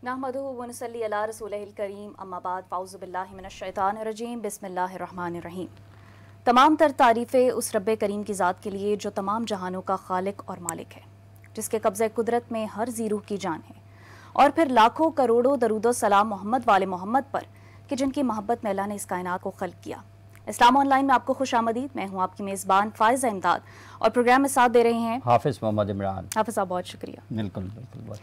نحمدہ و نصلی علی رسولہ الکریم اما بعد فاعوذ باللہ من الشیطان الرجیم بسم اللہ الرحمن الرحیم۔ تمام تر تعریفیں اس رب کریم کی ذات کے لیے جو تمام جہانوں کا خالق اور مالک ہے، جس کے قبضہ قدرت میں ہر ذی روح کی جان ہے، اور پھر لاکھوں کروڑوں درود و سلام محمد والے محمد پر کہ جن کی محبت میں اللہ نے اس کائنات کو خلق کیا۔ اسلام آن لائن میں آپ کو خوش آمدید۔ میں ہوں آپ کی میزبان فائزہ امداد، اور پروگرام میں ساتھ دے رہے ہیں حافظ محمد عمران۔ حافظ صاحب بہت شکریہ۔ بالکل بالکل۔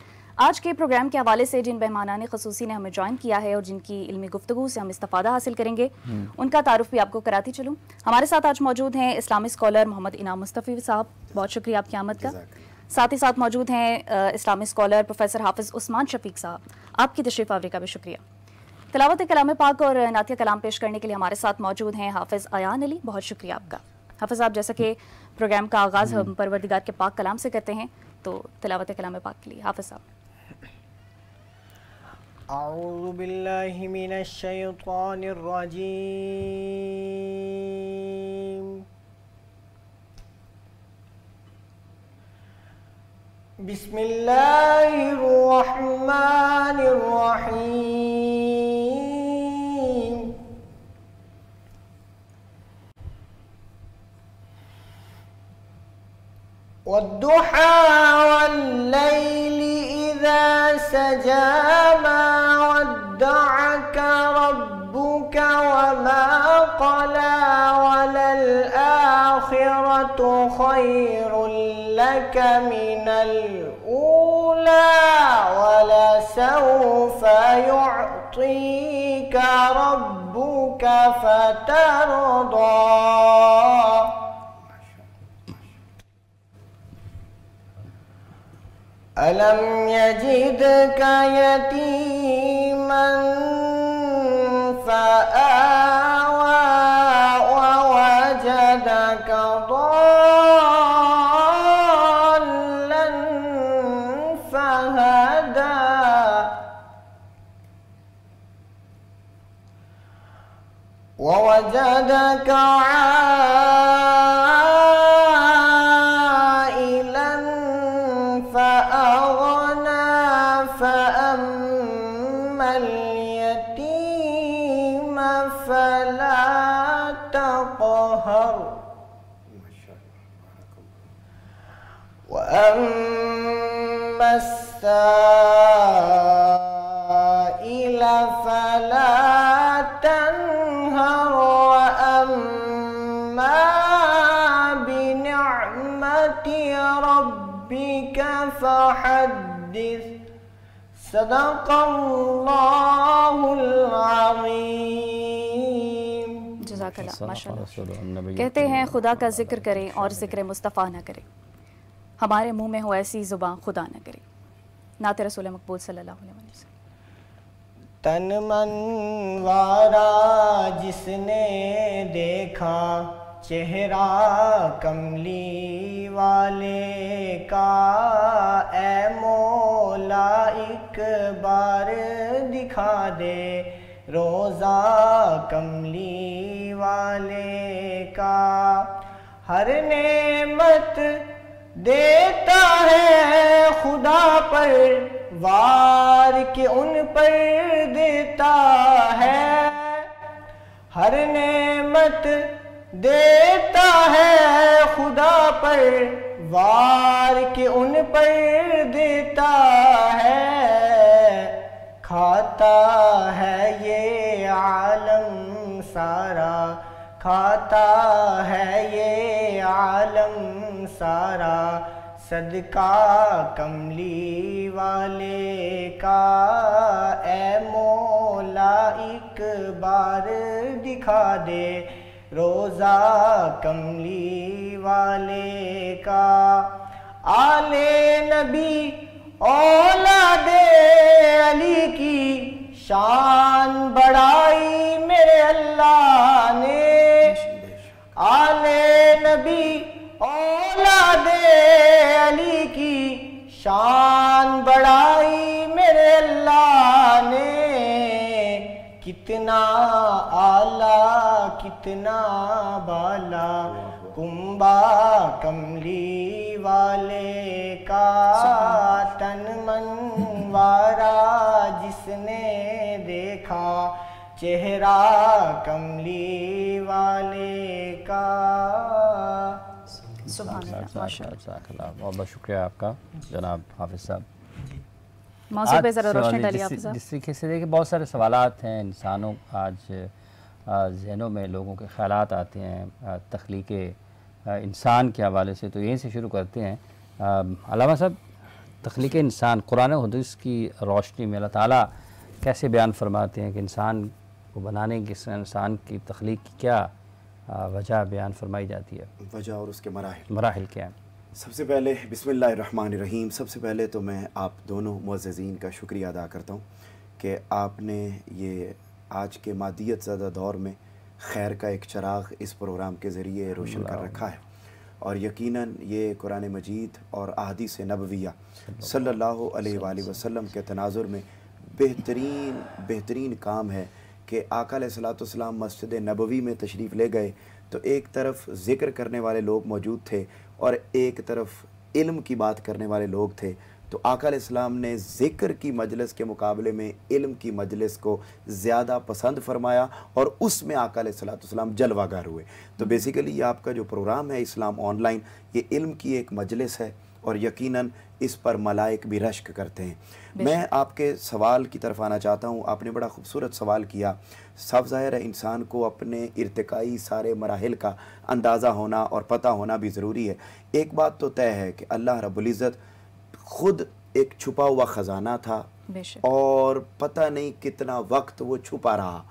آج کے پروگرام کے حوالے سے جن مہمانان خصوصی نے ہمیں جوائن کیا ہے اور جن کی علمی گفتگو سے ہم استفادہ حاصل کریں گے، ان کا تعارف بھی آپ کو کراتی چلوں۔ ہمارے ساتھ آج موجود ہیں اسلامی اسکالر محمد انعام مصطفی صاحب، بہت شکریہ آپ کی آمد کا۔ ساتھ ہی ساتھ موجود ہیں اسلامی اسکالر پروفیسر حافظ عثمان شفیق صاحب، آپ کی تشریف آوری کا بھی شکریہ۔ تلاوت کلام پاک اور نعتیہ کلام پیش کرنے کے لیے ہمارے ساتھ موجود ہیں حافظ ایان علی، بہت شکریہ آپ کا۔ حافظ صاحب، جیسا کہ پروگرام کا آغاز ہم پروردگار کے پاک کلام سے کرتے ہیں، تو تلاوت کلام پاک کے لیے حافظ صاحب۔ اعوذ باللہ من الشیطان الرجیم، بسم اللہ الرحمن الرحیم، والضحى والليل إذا سجى ما ودعك ربك وما قلى وللآخرة خير لك من الأولى ولسوف يعطيك ربك فترضى ألم يجدك يتيما فآوى ووجدك ضالا فهدى ووجدك عائلا فأغنى فأما اليتيم فلا تقهر وأما السائل فلا تنهر وأما بنعمة ربك فحدث صدق اللہ العظیم۔ جزاک اللہ، ماشاء اللہ۔ کہتے ہیں خدا کا ذکر کریں اور ذکر مصطفیٰ نہ کریں، ہمارے منہ میں ہو ایسی زبان خدا نہ کرے۔ نعت رسول مقبول صلی اللہ علیہ وسلم۔ تن من وارا جس نے دیکھا چہرہ کملی والے کا، اے مولا ایک بار دکھا دے روزہ کملی والے کا۔ ہر نعمت دیتا ہے خدا پر وار کے ان پر دیتا ہے، ہر نعمت دیتا ہے خدا پر وار کے ان پر دیتا ہے، کھاتا ہے یہ عالم سارا، کھاتا ہے یہ عالم سارا، صدقہ کملی والے کا، اے مولا ایک بار دکھا دے روزہ کملی والے کا۔ آل نبی اولاد علی کی شان بڑھائی میرے اللہ نے، آل نبی اولاد علی کی شان بڑھائی میرے اللہ نے، کتنا اعلیٰ کتنا بالا کنبا کملی والے کا، تن من وارا نے دیکھا چہرہ کملی والے کا۔ سبحان اللہ، ماشاء اللہ۔ بہت بہت شکریہ آپ کا جناب حافظ صاحب۔ موضوع پہ ذرا روشنی ڈالیے حافظ صاحب۔ جس طریقے سے دیکھیں بہت سارے سوالات ہیں انسانوں آج ذہنوں میں، لوگوں کے خیالات آتے ہیں تخلیق انسان کے حوالے سے، تو یہیں سے شروع کرتے ہیں۔ علامہ صاحب، تخلیق انسان قرآن و حدیث کی روشنی میں اللہ تعالیٰ کیسے بیان فرماتے ہیں کہ انسان کو بنانے کی، انسان کی تخلیق کی کیا وجہ بیان فرمائی جاتی ہے؟ وجہ اور اس کے مراحل کیا ہیں؟ سب سے پہلے بسم اللہ الرحمن الرحیم، سب سے پہلے تو میں آپ دونوں معززین کا شکریہ ادا کرتا ہوں کہ آپ نے یہ آج کے مادیت زدہ دور میں خیر کا ایک چراغ اس پروگرام کے ذریعے روشن کر رکھا ہے، اور یقیناً یہ قرآن مجید اور احادیث نبویہ صلی اللہ علیہ وآلہ وسلم کے تناظر میں بہترین کام ہے کہ آقا علیہ الصلوۃ والسلام مسجد نبوی میں تشریف لے گئے تو ایک طرف ذکر کرنے والے لوگ موجود تھے اور ایک طرف علم کی بات کرنے والے لوگ تھے، تو آقا علیہ السلام نے ذکر کی مجلس کے مقابلے میں علم کی مجلس کو زیادہ پسند فرمایا، اور اس میں آقا علیہ السلام جلوہ گر ہوئے۔ تو بیسیکلی یہ آپ کا جو پروگرام ہے اسلام آن لائن، یہ علم کی ایک مجلس ہے، اور یقیناً اس پر ملائک بھی رشک کرتے ہیں۔ میں آپ کے سوال کی طرف آنا چاہتا ہوں۔ آپ نے بڑا خوبصورت سوال کیا۔ صاف ظاہر ہے انسان کو اپنے ارتقائی سارے مراحل کا اندازہ ہونا اور پتہ ہونا بھی ضروری ہے۔ ایک بات تو طے ہے کہ اللہ رب العزت خود ایک چھپا ہوا خزانہ تھا، اور پتہ نہیں کتنا وقت وہ چھپا رہا،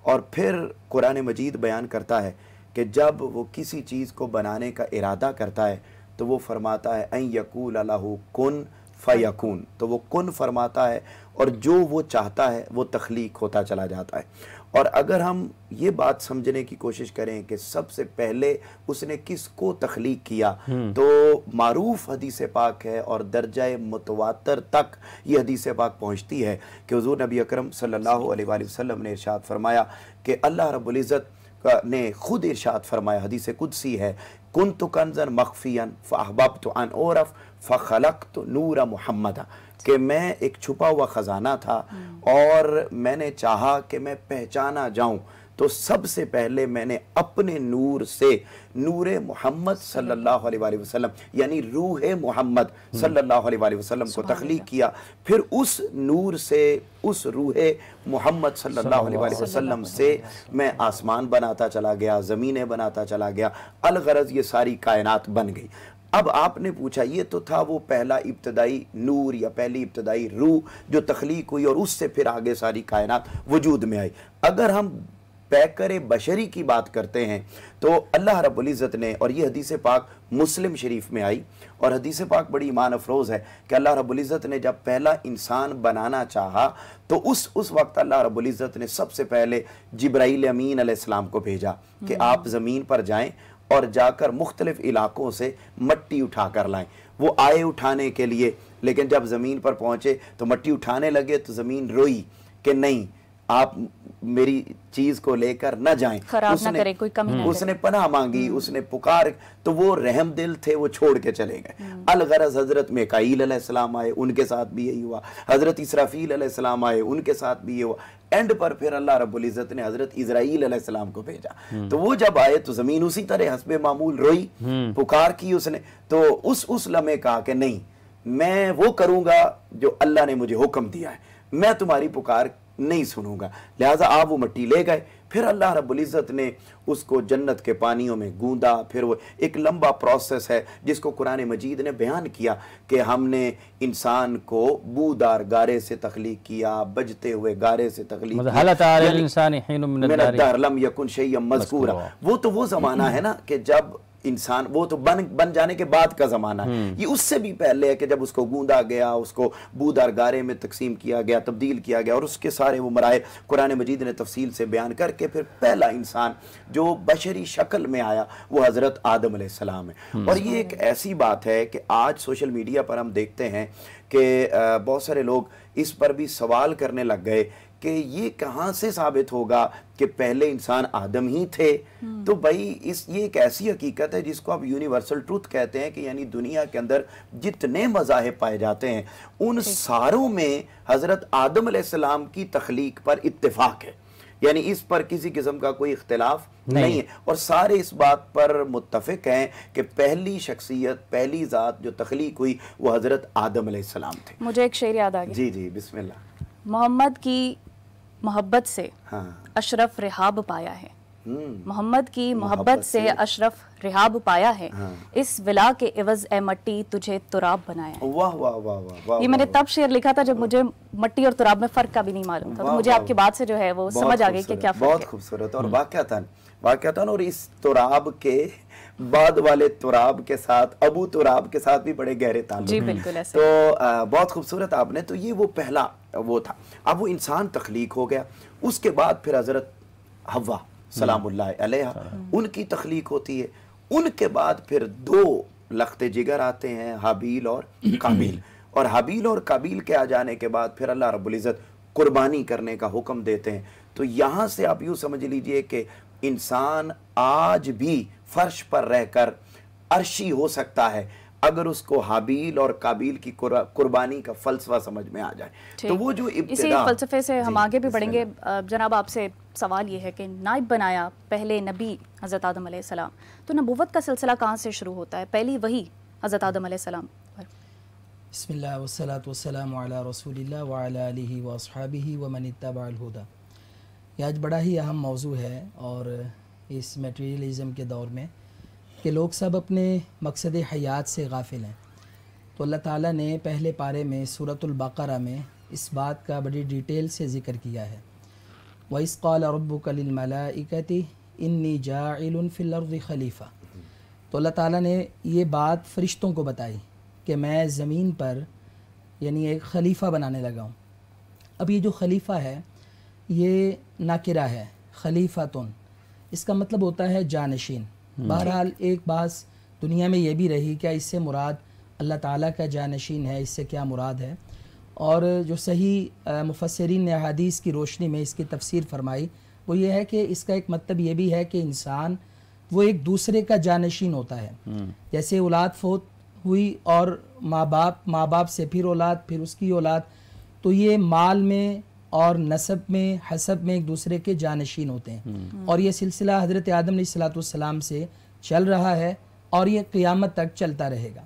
اور پھر قرآن مجید بیان کرتا ہے کہ جب وہ کسی چیز کو بنانے کا ارادہ کرتا ہے تو وہ فرماتا ہے ان یقول لہ کن فیکون، تو وہ کن فرماتا ہے، اور جو وہ چاہتا ہے وہ تخلیق ہوتا چلا جاتا ہے۔ اور اگر ہم یہ بات سمجھنے کی کوشش کریں کہ سب سے پہلے اس نے کس کو تخلیق کیا، تو معروف حدیث پاک ہے اور درجہ متواتر تک یہ حدیث پاک پہنچتی ہے کہ حضور نبی اکرم صلی اللہ علیہ وآلہ وسلم نے ارشاد فرمایا کہ اللہ رب العزت نے خود ارشاد فرمایا، حدیث قدسی ہے، کنت کنزا مخفیا فاحببت ان اعرف فخلقت نور محمد، کہ میں ایک چھپا ہوا خزانہ تھا اور میں نے چاہا کہ میں پہچانا جاؤں، تو سب سے پہلے میں نے اپنے نور سے نور محمد صلی اللہ علیہ وآلہ وسلم یعنی روح محمد صلی اللہ علیہ وآلہ وسلم کو تخلیق کیا، پھر اس نور سے، اس روح محمد صلی اللہ علیہ وآلہ وسلم سے میں آسمان بناتا چلا گیا، زمینیں بناتا چلا گیا، الغرض یہ ساری کائنات بن گئی۔ اب آپ نے پوچھا، یہ تو تھا وہ پہلا ابتدائی نور یا پہلی ابتدائی روح جو تخلیق ہوئی، اور اس سے پھر آگے ساری کائنات وجود میں آئی۔ اگر ہم پیکر بشری کی بات کرتے ہیں تو اللہ رب العزت نے، اور یہ حدیث پاک مسلم شریف میں آئی، اور حدیث پاک بڑی ایمان افروز ہے کہ اللہ رب العزت نے جب پہلا انسان بنانا چاہا تو اس وقت اللہ رب العزت نے سب سے پہلے جبرائیل امین علیہ السلام کو بھیجا کہ آپ زمین پر جائیں اور جا کر مختلف علاقوں سے مٹی اٹھا کر لائیں۔ وہ آئے اٹھانے کے لیے، لیکن جب زمین پر پہنچے تو مٹی اٹھانے لگے تو زمین روئی کہ نہیں، آپ میری چیز کو لے کر نہ جائیں، خراب نہ کرے، کوئی کمی نہ کرے۔ اس نے پناہ مانگی، اس نے پکار، تو وہ رحم دل تھے، وہ چھوڑ کے چلے گئے۔ الغرض حضرت میکائیل علیہ السلام آئے، ان کے ساتھ بھی یہی ہوا، حضرت اسرافیل علیہ السلام آئے، ان کے ساتھ بھی یہ ہوا، اینڈ پر پھر اللہ رب العزت نے حضرت اسرائیل علیہ السلام کو بھیجا۔ تو وہ جب آئے تو زمین اسی طرح حسب معمول روئی، پکار کی اس نے، تو اس لمحے کہا کہ نہیں، میں وہ کروں گا جو اللہ نے مجھے حکم دیا ہے، میں تمہاری پکار نہیں سنوں گا۔ لہٰذا آپ وہ مٹی لے گئے، پھر اللہ رب العزت نے اس کو جنت کے پانیوں میں گوندا، پھر وہ ایک لمبا پروسیس ہے جس کو قرآن مجید نے بیان کیا کہ ہم نے انسان کو بودار گارے سے تخلیق کیا، بجتے ہوئے گارے سے تخلیق کیا، حل اتى على الانسان حين من الدهر لم يكن شيئا مذکورا۔ وہ تو وہ زمانہ ہے نا کہ جب انسان، وہ تو بن جانے کے بعد کا زمانہ ہے، یہ اس سے بھی پہلے ہے کہ جب اس کو گوندا گیا، اس کو بودار گارے میں تقسیم کیا گیا، تبدیل کیا گیا، اور اس کے سارے وہ مراحل قرآن مجید نے تفصیل سے بیان کر کے پھر پہلا انسان جو بشری شکل میں آیا وہ حضرت آدم علیہ السلام ہے۔ اور یہ ایک ایسی بات ہے کہ آج سوشل میڈیا پر ہم دیکھتے ہیں کہ بہت سارے لوگ اس پر بھی سوال کرنے لگ گئے کہ یہ کہاں سے ثابت ہوگا کہ پہلے انسان آدم ہی تھے. تو بھائی یہ ایک ایسی حقیقت ہے جس کو آپ یونیورسل ٹروتھ کہتے ہیں کہ یعنی دنیا کے اندر جتنے مذاہب پائے جاتے ہیں ان ساروں میں حضرت آدم علیہ السلام کی تخلیق پر اتفاق ہے. یعنی اس پر کسی قسم کا کوئی اختلاف نہیں ہے اور سارے اس بات پر متفق ہیں کہ پہلی شخصیت پہلی ذات جو تخلیق ہوئی وہ حضرت آدم علیہ السلام تھے. مجھے ایک شعر یاد آ گیا. جی جی بسم اللہ. محمد کی محبت سے اشرف رحاب پایا ہے. محمد کی محبت سے اشرف رحاب پایا ہے. اس ولا کے عوض اے مٹی تجھے تراب بنایا ہے. واہ واہ واہ واہ. یہ میں نے تب شعر لکھا تھا جب مجھے مٹی اور تراب میں فرق کا بھی نہیں معلوم تھا. تو مجھے آپ کی بات سے جو ہے وہ سمجھ آ گئی کہ کیا فرق ہے. بہت خوبصورت. اور واقعتاً اور اس تراب کے بعد والے تراب کے ساتھ ابو تراب کے ساتھ بھی بڑے گہرے تعلق. جی بالکل ایسے. تو بہت خوبصورت آپ نے. تو یہ وہ پہلا وہ تھا. اب وہ انسان تخلیق ہو گیا. اس کے بعد پھر حضرت حوا سلام اللہ علیہ ان کی تخلیق ہوتی ہے. ان کے بعد پھر دو لخت جگر آتے ہیں حابیل اور قابیل. اور حابیل اور قابیل کے آ جانے کے بعد پھر اللہ رب العزت قربانی کرنے کا حکم دیتے ہیں. تو یہاں سے آپ یوں سمجھ لیجئے کہ انسان آج بھی فرش پر رہ کر عرشی ہو سکتا ہے اگر اس کو حابیل اور قابیل کی قربانی کا فلسفہ سمجھ میں آ جائے. تو وہ جو ابتدا اسی فلسفے سے ہم آگے بھی بڑھیں گے. جناب آپ سے سوال یہ ہے کہ نائب بنایا پہلے نبی حضرت آدم علیہ السلام. تو نبوت کا سلسلہ کہاں سے شروع ہوتا ہے؟ پہلی وحی حضرت آدم علیہ السلام. بسم اللہ والصلاة والسلام علی رسول اللہ وعلی آلہ واصحابہ ومن اتبع الہدی. یہ آج بڑا ہی اہم موضوع ہے اور اس میٹیریلزم کے دور میں کہ لوگ سب اپنے مقصد حیات سے غافل ہیں. تو اللہ تعالیٰ نے پہلے پارے میں سورۃ البقرہ میں اس بات کا بڑی ڈیٹیل سے ذکر کیا ہے. وَإِذْ قَالَ رَبُّكَ لِلْمَلَائِكَةِ إِنِّي جَاعِلٌ فِي الْأَرْضِ خلیفہ. تو اللہ تعالیٰ نے یہ بات فرشتوں کو بتائی کہ میں زمین پر یعنی ایک خلیفہ بنانے لگا ہوں. اب یہ جو خلیفہ ہے یہ ناکرہ ہے. خلیفتن اس کا مطلب ہوتا ہے جانشین. بہرحال ایک بات دنیا میں یہ بھی رہی کیا اس سے مراد اللہ تعالیٰ کا جانشین ہے، اس سے کیا مراد ہے. اور جو صحیح مفسرین نے احادیث کی روشنی میں اس کی تفسیر فرمائی وہ یہ ہے کہ اس کا ایک مطلب یہ بھی ہے کہ انسان وہ ایک دوسرے کا جانشین ہوتا ہے. جیسے اولاد فوت ہوئی اور ماں باپ سے پھر اولاد پھر اس کی اولاد، تو یہ مال میں اور نسب میں حسب میں ایک دوسرے کے جانشین ہوتے ہیں. اور یہ سلسلہ حضرت آدم علیہ السلام سے چل رہا ہے اور یہ قیامت تک چلتا رہے گا.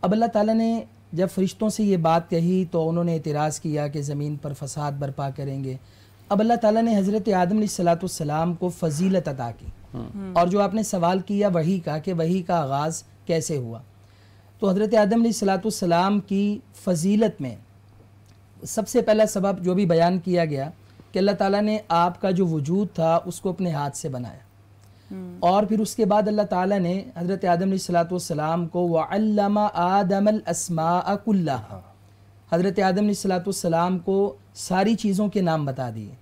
اب اللہ تعالیٰ نے جب فرشتوں سے یہ بات کہی تو انہوں نے اعتراض کیا کہ زمین پر فساد برپا کریں گے. اب اللہ تعالیٰ نے حضرت آدم علیہ السلام کو فضیلت عطا کی. اور جو آپ نے سوال کیا وحی کا کہ وحی کا آغاز کیسے ہوا، تو حضرت آدم علیہ السلام کی فضیلت میں سب سے پہلا سبب جو بھی بیان کیا گیا کہ اللہ تعالیٰ نے آپ کا جو وجود تھا اس کو اپنے ہاتھ سے بنایا. اور پھر اس کے بعد اللہ تعالیٰ نے حضرت آدم علیہ السلام کو وَعَلَّمَ آدَمَ الْأَسْمَاءَ كُلَّهَا، حضرت آدم علیہ السلام کو ساری چیزوں کے نام بتا دیے.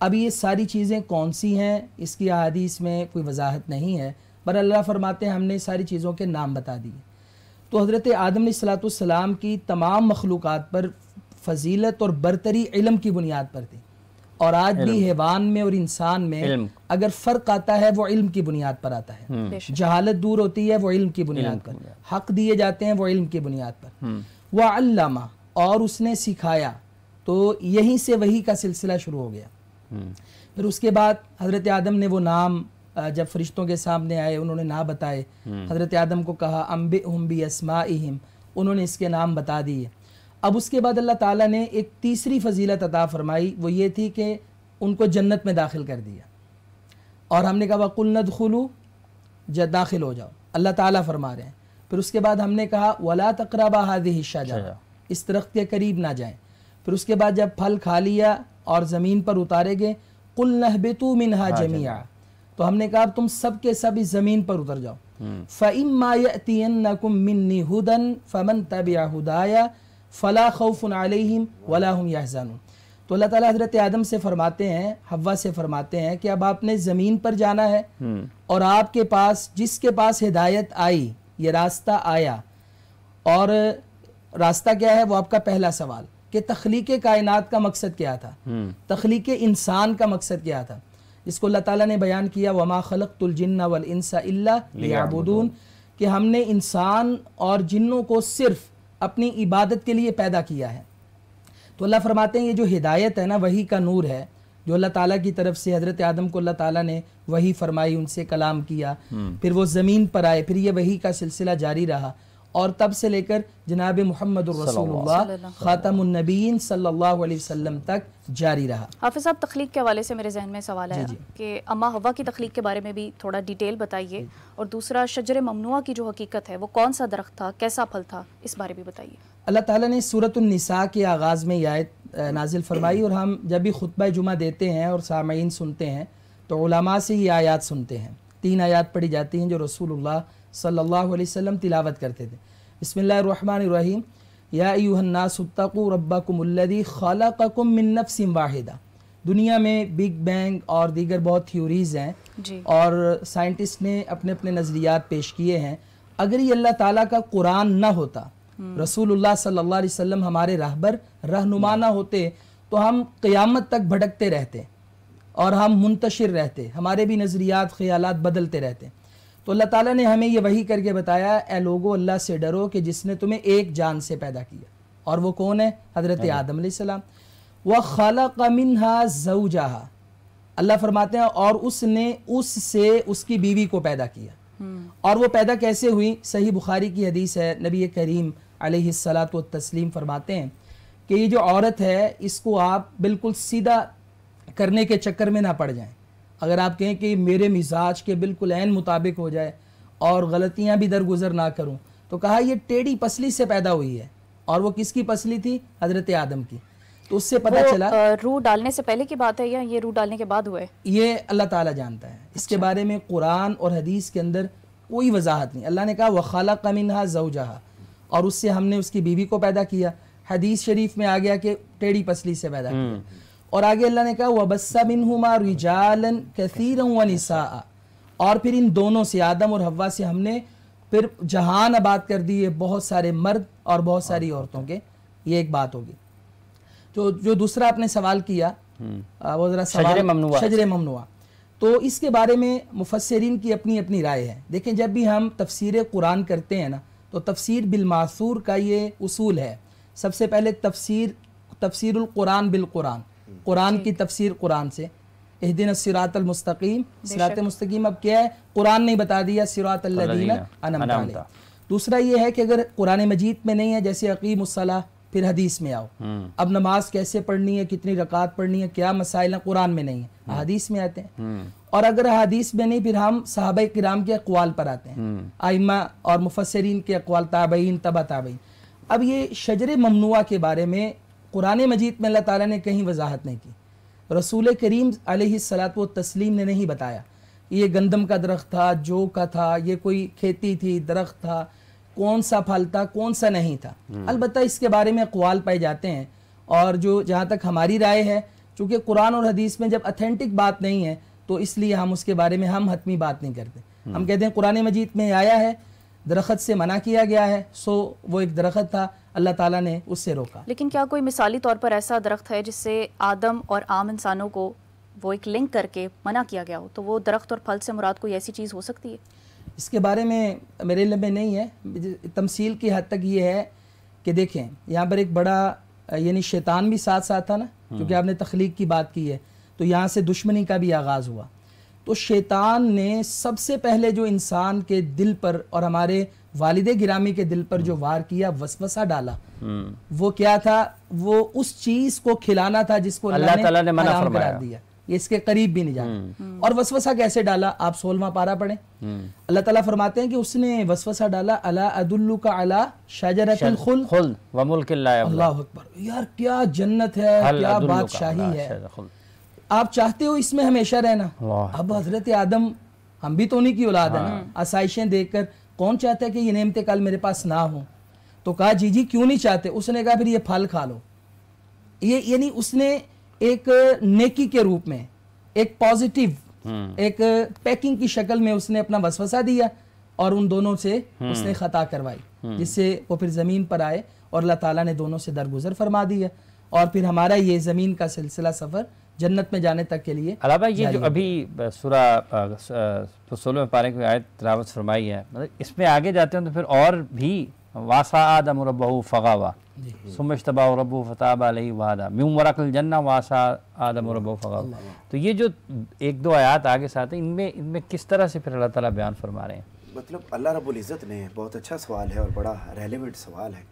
اب یہ ساری چیزیں کون سی ہیں اس کی احادیث میں کوئی وضاحت نہیں ہے، پر اللہ فرماتے ہیں ہم نے ساری چیزوں کے نام بتا دیے. تو حضرت آدم علیہ السلام کی تمام مخلوقات پر فضیلت اور برتری علم کی بنیاد پر تھی. اور آج بھی حیوان میں اور انسان میں اگر فرق آتا ہے وہ علم کی بنیاد پر آتا ہے. جہالت دور ہوتی ہے وہ علم کی بنیاد پر، حق دیے جاتے ہیں وہ علم کی بنیاد پر. وَعَلَّمَ اور اس نے سکھایا، تو یہیں سے وحی کا سلسلہ شروع ہو گیا. پھر اس کے بعد حضرت آدم نے وہ نام جب فرشتوں کے سامنے آئے انہوں نے نام بتائے. حضرت آدم کو کہا انبئہم باسمائہم، انہوں نے اس کے نام بتا دیے. اب اس کے بعد اللہ تعالیٰ نے ایک تیسری فضیلت عطا فرمائی، وہ یہ تھی کہ ان کو جنت میں داخل کر دیا. اور ہم نے کہا وَقُلْنَا ادْخُلُوا، داخل ہو جاؤ، اللہ تعالیٰ فرما رہے ہیں. پھر اس کے بعد ہم نے کہا وَلَا تَقْرَبَا هَذِهِ الشَّجَرَةَ، اس درخت کے قریب نہ جائیں. پھر اس کے بعد جب پھل کھا لیا اور زمین پر اتارے گئے قُلْنَا اهْبِطُوا مِنْهَا جَمِيعًا، تو ہم نے کہا تم سب کے سب اس زمین پر اتر جاؤ. فَإِمَّا يَأْتِيَنَّكُم مِّنِّي هُدًى فَمَن تَبِعَ هُدَايَ فَلَا خَوْفٌ عَلَيْهِمْ وَلَا هُمْ يَحْزَنُونَ. تو اللہ تعالیٰ حضرت آدم سے فرماتے ہیں، حوا سے فرماتے ہیں کہ اب آپ نے زمین پر جانا ہے اور آپ کے پاس جس کے پاس ہدایت آئی، یہ راستہ آیا اور راستہ کیا ہے؟ وہ آپ کا پہلا سوال کہ تخلیق کائنات کا مقصد کیا تھا، تخلیق انسان کا مقصد کیا تھا، جس کو اللہ تعالیٰ نے بیان کیا وما خلقت الجن والانس الا لیعبدون، کہ ہم نے انسان اور جنوں کو صرف اپنی عبادت کے لیے پیدا کیا ہے۔ تو اللہ فرماتے ہیں یہ جو ہدایت ہے نا وحی کا نور ہے جو اللہ تعالیٰ کی طرف سے حضرت آدم کو اللہ تعالیٰ نے وحی فرمائی، ان سے کلام کیا، پھر وہ زمین پر آئے، پھر یہ وحی کا سلسلہ جاری رہا، اور تب سے لے کر جناب محمد الرسول اللہ خاتم النبیین صلی اللہ علیہ وسلم تک جاری رہا۔ حافظ صاحب، تخلیق کے حوالے سے میرے ذہن میں سوال ہے کہ اما حوا کی تخلیق کے بارے میں بھی تھوڑا ڈیٹیل بتائیے، اور دوسرا شجر ممنوع کی جو حقیقت ہے وہ کون سا درخت تھا، کیسا پھل تھا، اس بارے بھی بتائیے۔ اللہ تعالیٰ نے سورۃ النساء کے آغاز میں یہ آیت نازل فرمائی، اور ہم جب بھی خطبہ جمعہ دیتے ہیں اور سامعین سنتے ہیں تو علماء سے یہ آیات سنتے ہیں۔ 3 آیات پڑھی جاتی ہیں جو رسول اللہ صلی اللہ علیہ وسلم تلاوت کرتے تھے۔ بسم اللہ الرحمن الرحیم، یا ایھا الناس اتقوا ربکم الذی خلقکم من نفس واحدہ۔ دنیا میں بگ بینگ اور دیگر بہت تھیوریز ہیں اور سائنٹسٹ نے اپنے اپنے نظریات پیش کیے ہیں۔ اگر یہ اللہ تعالیٰ کا قرآن نہ ہوتا، رسول اللہ صلی اللہ علیہ وسلم ہمارے راہبر رہنما نہ ہوتے، تو ہم قیامت تک بھٹکتے رہتے اور ہم منتشر رہتے، ہمارے بھی نظریات خیالات بدلتے رہتے۔ تو اللہ تعالیٰ نے ہمیں یہ وحی کر کے بتایا، اے لوگو اللہ سے ڈرو کہ جس نے تمہیں ایک جان سے پیدا کیا، اور وہ کون ہے؟ حضرت آدم علیہ السلام۔ وَخَلَقَ مِنْهَا زَوْجَهَا، اللہ فرماتے ہیں اور اس نے اس سے اس کی بیوی کو پیدا کیا۔ اور وہ پیدا کیسے ہوئی؟ صحیح بخاری کی حدیث ہے، نبی کریم علیہ الصلاۃ والتسلیم فرماتے ہیں کہ یہ جو عورت ہے اس کو آپ بالکل سیدھا کرنے کے چکر میں نہ پڑ جائیں۔ اگر آپ کہیں کہ میرے مزاج کے بالکل عین مطابق ہو جائے اور غلطیاں بھی درگزر نہ کروں، تو کہا یہ ٹیڑھی پسلی سے پیدا ہوئی ہے، اور وہ کس کی پسلی تھی؟ حضرت آدم کی۔ تو اس سے پتہ چلا روح ڈالنے سے پہلے کی بات ہے یا یہ روح ڈالنے کے بعد ہوئے؟ یہ اللہ تعالیٰ جانتا ہے، اس کے بارے میں قرآن اور حدیث کے اندر کوئی وضاحت نہیں۔ اللہ نے کہا وَخَلَقَ مِنْهَا زَوْجَهَا، اور اس سے ہم نے اس کی بیوی کو پیدا کیا۔ حدیث شریف میں آ گیا کہ ٹیڑھی پسلی سے پیدا کیا، اور آگے اللہ نے کہا وَبَثَّ مِنْهُمَا رِجَالًا كَثِيرًا وَنِسَاءً، اور پھر ان دونوں سے آدم اور حوا سے ہم نے پھر جہان آباد کر دیے، بہت سارے مرد اور بہت ساری عورتوں کے۔ یہ ایک بات ہوگی۔ جو دوسرا آپ نے سوال کیا وہ ذرا شجر ممنوع، شجر ممنوع، تو اس کے بارے میں مفسرین کی اپنی اپنی رائے ہے۔ دیکھیں جب بھی ہم تفسیر قرآن کرتے ہیں نا تو تفسیر بالماثور کا یہ اصول ہے۔ سب سے پہلے تفسیر القرآن بالقرآن، قرآن کی تفسیر قرآن سے، اہدنا الصراط المستقیم، صراط مستقیم اب کیا ہے؟ قرآن نے بتا دیا صراط الذین انعمت علیہم۔ دوسرا یہ ہے کہ اگر قرآن مجید میں نہیں ہے، جیسے اقیم الصلاۃ، پھر حدیث میں آؤ، اب نماز کیسے پڑھنی ہے، کتنی رکعت پڑھنی ہے، کیا مسائل ہیں، قرآن میں نہیں ہے، حدیث میں آتے ہیں۔ اور اگر حدیث میں نہیں، پھر ہم صحابہ کرام کے اقوال پر آتے ہیں، ائمہ اور مفسرین کے اقوال، تابعین، تبع تابعین۔ اب یہ شجر ممنوع کے بارے میں قرآن مجید میں اللہ تعالیٰ نے کہیں وضاحت نہیں کی، رسول کریم علیہ الصلاۃ والتسلیم نے نہیں بتایا یہ گندم کا درخت تھا، جو کا تھا، یہ کوئی کھیتی تھی، درخت تھا، کون سا پھل تھا، کون سا نہیں تھا۔ البتہ اس کے بارے میں اقوال پائے جاتے ہیں، اور جہاں تک ہماری رائے ہے، چونکہ قرآن اور حدیث میں جب اتھینٹک بات نہیں ہے تو اس لیے ہم اس کے بارے میں ہم حتمی بات نہیں کرتے۔ ہم کہتے ہیں قرآن مجید میں آیا ہے، درخت سے منع کیا گیا ہے، سو وہ ایک درخت تھا، اللہ تعالیٰ نے اس سے روکا۔ لیکن کیا کوئی مثالی طور پر ایسا درخت ہے جس سے آدم اور عام انسانوں کو وہ ایک لنک کر کے منع کیا گیا ہو؟ تو وہ درخت اور پھل سے مراد کوئی ایسی چیز ہو سکتی ہے؟ اس کے بارے میں میرے علم میں نہیں ہے۔ تمثیل کی حد تک یہ ہے کہ دیکھیں یہاں پر ایک بڑا یعنی شیطان بھی ساتھ ساتھ تھا نا، کیونکہ آپ نے تخلیق کی بات کی ہے، تو یہاں سے دشمنی کا بھی آغاز ہوا۔ تو شیطان نے سب سے پہلے جو انسان کے دل پر اور ہمارے والد گرامی کے دل پر جو وار کیا، وسوسہ ڈالا، وہ کیا تھا؟ وہ اس چیز کو کھلانا تھا جس کو اللہ تعالیٰ نے منع فرمایا دیا، یہ اس کے قریب بھی نہیں جانا۔ اور وسوسہ کیسے ڈالا؟ آپ 16واں پارہ پڑھیں، اللہ تعالیٰ فرماتے ہیں کہ اس نے وسوسہ ڈالا، الا ادلک علی شجرۃ الخلد وملک لا یبلی۔ اللہ اکبر، یار کیا جنت ہے، کیا بادشاہی ہے، آپ چاہتے ہو اس میں ہمیشہ رہنا؟ اب حضرت آدم، ہم بھی تو انہی کی اولاد ہے نا، آسائشیں دیکھ کر کون چاہتا ہے کہ یہ نعمتیں کل میرے پاس نہ ہوں؟ تو کہا جی جی کیوں نہیں چاہتے؟ اس نے کہا پھر یہ پھل کھا لو۔ یہ یعنی اس نے ایک نیکی کے روپ میں، ایک پازیٹیو، ایک پیکنگ کی شکل میں اس نے اپنا وسوسہ دیا، اور ان دونوں سے اس نے خطا کروائی، جس سے وہ پھر زمین پر آئے اور اللہ تعالیٰ نے دونوں سے درگزر فرما دی ہے، اور پھر ہمارا یہ زمین کا سلسلہ سفر جنت میں جانے تک کے لیے علاوہ یہ جو ابھی سورہ 16 پارے کی آیت تلاوت فرمائی ہے، مطلب اس میں آگے جاتے ہیں تو پھر اور بھی وَعَصَىٰ آدَمُ رَبَّهُ فَغَوَىٰ ثُمَّ اجْتَبَاهُ رَبُّهُ فَتَابَ عَلَيْهِ وَهَدَىٰ مِن وَرَقِ الْجَنَّةِ وَعَصَىٰ آدَمُ رَبَّهُ فَغَوَىٰ. تو یہ جو ایک دو آیات آگے ساتھ ہیں، ان میں کس طرح سے پھر اللہ تعالیٰ بیان فرما رہے ہیں؟ مطلب اللہ رب العزت نے بہت اچھا سوال ہے اور بڑا ریلیونٹ سوال ہے.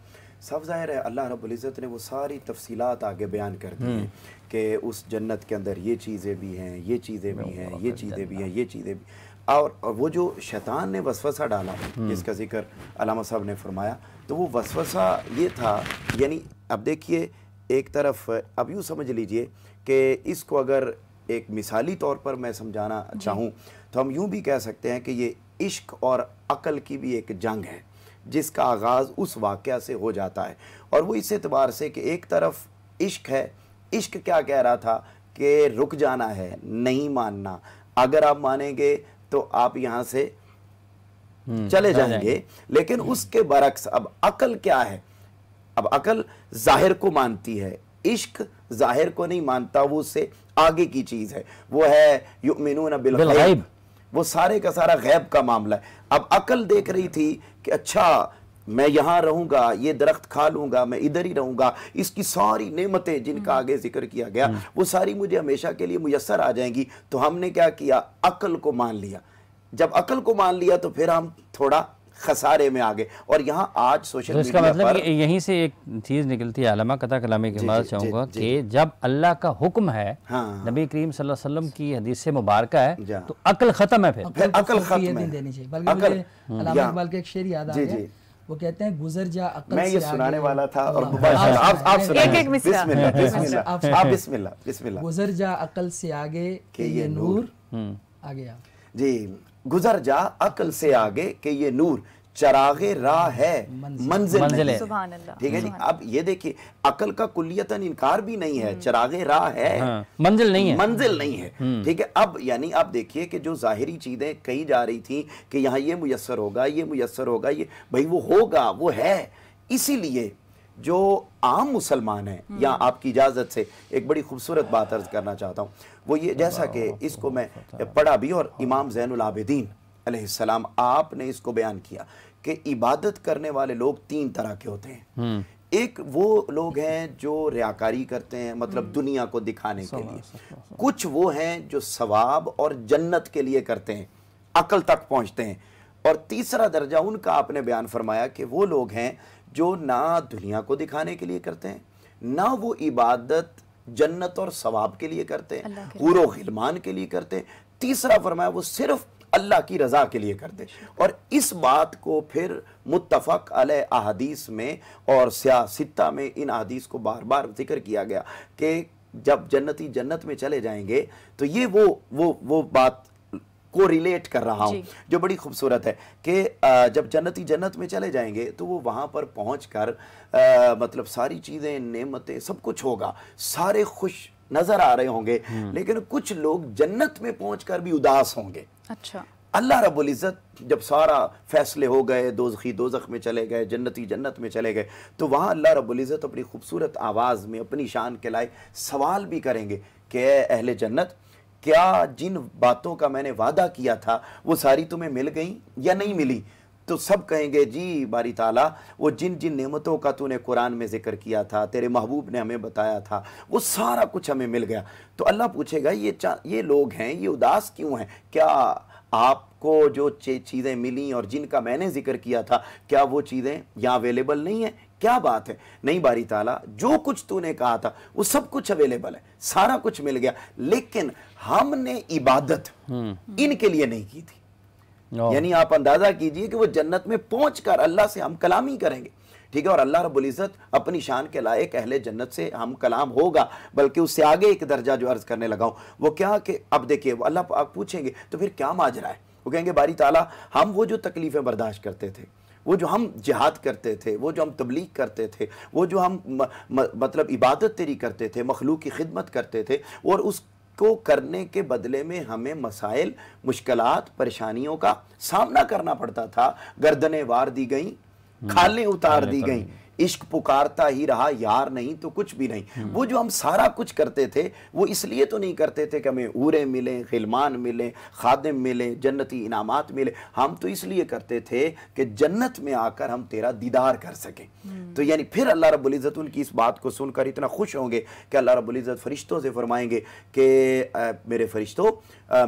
صاف ظاہر ہے اللہ رب العزت نے وہ ساری تفصیلات آگے بیان کر دی ہیں کہ اس جنت کے اندر یہ چیزیں بھی ہیں، یہ چیزیں بھی ہیں، یہ چیزیں بھی ہیں، یہ چیزیں بھی. اور وہ جو شیطان نے وسوسہ ڈالا جس کا ذکر علامہ صاحب نے فرمایا، تو وہ وسوسہ یہ تھا، یعنی اب دیکھیے ایک طرف اب یوں سمجھ لیجئے کہ اس کو اگر ایک مثالی طور پر میں سمجھانا چاہوں تو ہم یوں بھی کہہ سکتے ہیں کہ یہ عشق اور عقل کی بھی ایک جنگ ہے جس کا آغاز اس واقعہ سے ہو جاتا ہے. اور وہ اس اعتبار سے کہ ایک طرف عشق ہے، عشق کیا کہہ رہا تھا کہ رک جانا ہے، نہیں ماننا، اگر آپ مانیں گے تو آپ یہاں سے چلے جائیں گے. لیکن اس کے برعکس اب عقل کیا ہے؟ اب عقل ظاہر کو مانتی ہے، عشق ظاہر کو نہیں مانتا، وہ اس سے آگے کی چیز ہے، وہ ہے یؤمنون بالغیب، وہ سارے کا سارا غیب کا معاملہ ہے. اب عقل دیکھ رہی تھی کہ اچھا میں یہاں رہوں گا، یہ درخت کھا لوں گا، میں ادھر ہی رہوں گا، اس کی ساری نعمتیں جن کا آگے ذکر کیا گیا وہ ساری مجھے ہمیشہ کے لیے میسر آ جائیں گی. تو ہم نے کیا کیا؟ عقل کو مان لیا. جب عقل کو مان لیا تو پھر ہم تھوڑا خسارے میں آگے. اور یہاں آج سوشل میڈیا پر، اس کا مطلب یہیں سے ایک چیز نکلتی ہے، علامہ قطع کلامی کے بعد چاہوں گا کہ جب اللہ کا حکم ہے، نبی کریم صلی اللہ علیہ وسلم کی حدیث سے مبارکہ ہے، تو عقل ختم ہے. پھر عقل ختم ہے. بلکہ مجھے علامہ اقبال کے ایک شعر یاد آ گیا، وہ کہتے ہیں گزر جا عقل سے میں یہ سنانے والا تھا اور آپ سنائیں. بسم اللہ. گزر جا عقل سے آگے کہ یہ نور آگے آ. جی، گزر جا عقل سے آگے کہ یہ نور چراغ راہ ہے منزل ہے. سبحان اللہ. ٹھیک ہے جی. اب یہ دیکھیے عقل کا کلیتاً انکار بھی نہیں ہے، چراغ راہ ہے، منزل نہیں ہے، منزل نہیں ہے. ٹھیک ہے. اب یعنی آپ دیکھیے کہ جو ظاہری چیزیں کہی جا رہی تھیں کہ یہاں یہ میسر ہوگا، یہ میسر ہوگا، یہ بھائی وہ ہوگا، وہ ہے. اسی لیے جو عام مسلمان ہیں، یا آپ کی اجازت سے ایک بڑی خوبصورت بات عرض کرنا چاہتا ہوں، وہ یہ جیسا کہ اس کو میں پڑھا بھی، اور امام زین العابدین علیہ السلام آپ نے اس کو بیان کیا کہ عبادت کرنے والے لوگ تین طرح کے ہوتے ہیں. ایک وہ لوگ ہیں جو ریاکاری کرتے ہیں، مطلب دنیا کو دکھانے کے لیے. کچھ وہ ہیں جو ثواب اور جنت کے لیے کرتے ہیں، عقل تک پہنچتے ہیں. اور تیسرا درجہ ان کا آپ نے بیان فرمایا کہ وہ لوگ ہیں جو نہ دنیا کو دکھانے کے لیے کرتے ہیں، نہ وہ عبادت جنت اور ثواب کے لیے کرتے ہیں، حور و غلمان کے لیے کرتے ہیں. تیسرا فرمایا وہ صرف اللہ کی رضا کے لیے کرتے. اور اس بات کو پھر متفق علیہ احادیث میں اور سیاستہ میں ان احادیث کو بار بار ذکر کیا گیا کہ جب جنتی جنت میں چلے جائیں گے تو یہ وہ بات کو ریلیٹ کر رہا ہوں جو بڑی خوبصورت ہے کہ جب جنتی جنت میں چلے جائیں گے تو وہ وہاں پر پہنچ کر مطلب ساری چیزیں، نعمتیں، سب کچھ ہوگا، سارے خوش نظر آ رہے ہوں گے. لیکن کچھ لوگ جنت میں پہنچ کر بھی اداس ہوں گے. اچھا. اللہ رب العزت جب سارا فیصلے ہو گئے، دوزخی دوزخ میں چلے گئے، جنتی جنت میں چلے گئے، تو وہاں اللہ رب العزت اپنی خوبصورت آواز میں اپنی شان کے لائے سوال بھی کریں گے کہ اے اہل جنت، کیا جن باتوں کا میں نے وعدہ کیا تھا وہ ساری تمہیں مل گئیں یا نہیں ملی؟ تو سب کہیں گے جی باری تعالیٰ، وہ جن جن نعمتوں کا تو نے قرآن میں ذکر کیا تھا، تیرے محبوب نے ہمیں بتایا تھا، وہ سارا کچھ ہمیں مل گیا. تو اللہ پوچھے گا یہ لوگ ہیں، یہ اداس کیوں ہیں؟ کیا آپ کو جو چیزیں ملیں اور جن کا میں نے ذکر کیا تھا، کیا وہ چیزیں یہاں اویلیبل نہیں ہیں؟ کیا بات ہے؟ نہیں باری تعالیٰ، جو کچھ تو نے کہا تھا وہ سب کچھ اویلیبل ہے، سارا کچھ مل گیا، لیکن ہم نے عبادت ان کے لیے نہیں کی تھی. یعنی آپ اندازہ کیجئے کہ وہ جنت میں پہنچ کر اللہ سے ہم کلامی کریں گے. ٹھیک ہے. اور اللہ رب العزت اپنی شان کے لائق اہل جنت سے ہم کلام ہوگا، بلکہ اس سے آگے ایک درجہ جو عرض کرنے لگا ہوں وہ کیا کہ اب دیکھیے اللہ پاک پوچھیں گے تو پھر کیا ماجرا ہے؟ وہ کہیں گے باری تعالیٰ، ہم وہ جو تکلیفیں برداشت کرتے تھے، وہ جو ہم جہاد کرتے تھے، وہ جو ہم تبلیغ کرتے تھے، وہ جو ہم مطلب عبادت تیری کرتے تھے، مخلوق کی خدمت کرتے تھے، اور اس کو کرنے کے بدلے میں ہمیں مسائل، مشکلات، پریشانیوں کا سامنا کرنا پڑتا تھا. گردنیں وار دی گئیں، کھالیں اتار دی گئیں، عشق پکارتا ہی رہا یار نہیں تو کچھ بھی نہیں. وہ جو ہم سارا کچھ کرتے تھے وہ اس لیے تو نہیں کرتے تھے کہ ہمیں حوریں ملیں, غلمان ملیں, خادم ملیں, جنتی انعامات ملیں. ہم تو اس لیے کرتے تھے کہ جنت میں آ کر ہم تیرا دیدار کر سکیں. تو یعنی پھر اللہ رب العزت ان کی اس بات کو سن کر اتنا خوش ہوں گے کہ اللہ رب العزت فرشتوں سے فرمائیں گے کہ میرے فرشتوں